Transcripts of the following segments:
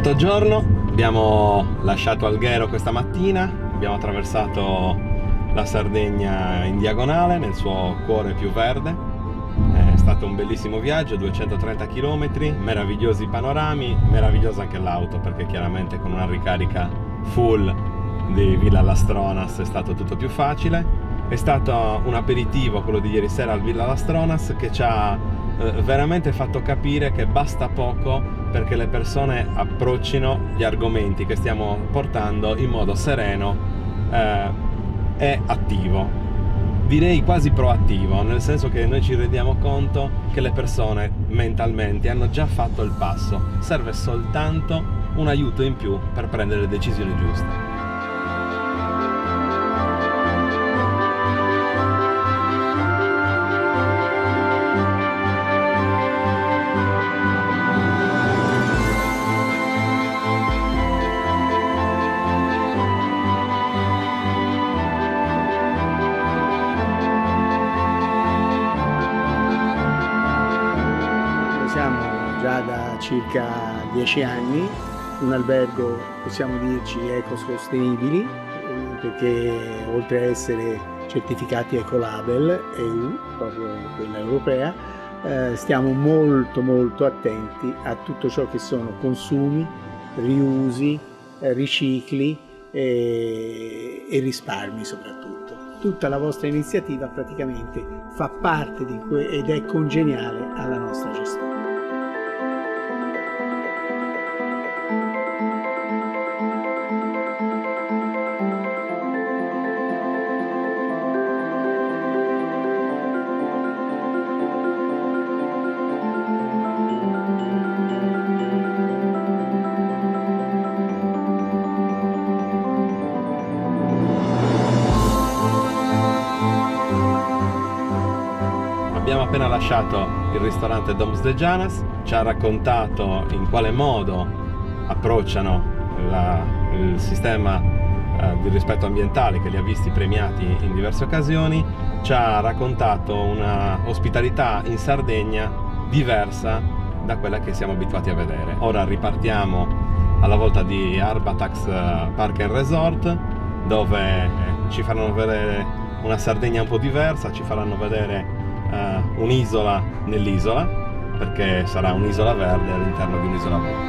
Quarto giorno, abbiamo lasciato Alghero questa mattina, abbiamo attraversato la Sardegna in diagonale nel suo cuore più verde. È stato un bellissimo viaggio, 230 km, meravigliosi panorami, meravigliosa anche l'auto perché chiaramente con una ricarica full di Villa Lastronas è stato tutto più facile. È stato un aperitivo, quello di ieri sera al Villa Lastronas, che ci ha veramente fatto capire che basta poco perché le persone approccino gli argomenti che stiamo portando in modo sereno e attivo, direi quasi proattivo, nel senso che noi ci rendiamo conto che le persone mentalmente hanno già fatto il passo, serve soltanto un aiuto in più per prendere le decisioni giuste. Siamo già da circa 10 anni un albergo, possiamo dirci, ecosostenibili, perché oltre a essere certificati Ecolabel EU, proprio quella europea, stiamo molto attenti a tutto ciò che sono consumi, riusi, ricicli e risparmi soprattutto. Tutta la vostra iniziativa praticamente fa parte ed è congeniale alla nostra gestione. Abbiamo appena lasciato il ristorante Doms de Janas, ci ha raccontato in quale modo approcciano il sistema di rispetto ambientale che li ha visti premiati in diverse occasioni, ci ha raccontato una ospitalità in Sardegna diversa da quella che siamo abituati a vedere. Ora ripartiamo alla volta di Arbatax Park and Resort, dove ci faranno vedere una Sardegna un po' diversa, ci faranno vedere un'isola nell'isola, perché sarà un'isola verde all'interno di un'isola blu.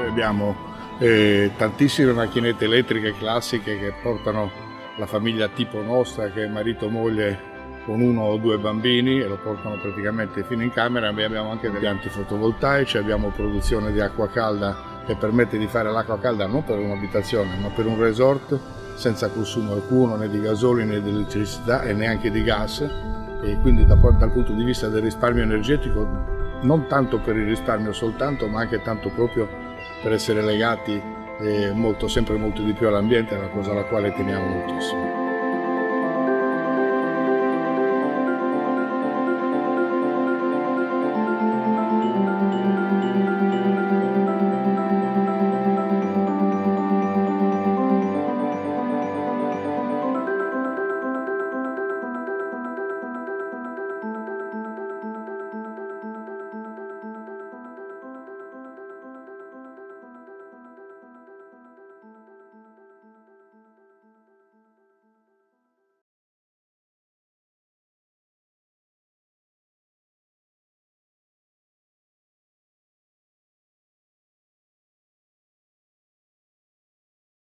Abbiamo tantissime macchinette elettriche classiche che portano la famiglia tipo nostra, che è marito, moglie con 1 o 2 bambini, e lo portano praticamente fino in camera. Abbiamo anche degli impianti fotovoltaici, abbiamo produzione di acqua calda che permette di fare l'acqua calda non per un'abitazione ma per un resort, senza consumo alcuno né di gasolio né di elettricità e neanche di gas, e quindi dal punto di vista del risparmio energetico, non tanto per il risparmio soltanto, ma anche tanto proprio per essere legati sempre molto di più all'ambiente, è una cosa alla quale teniamo moltissimo.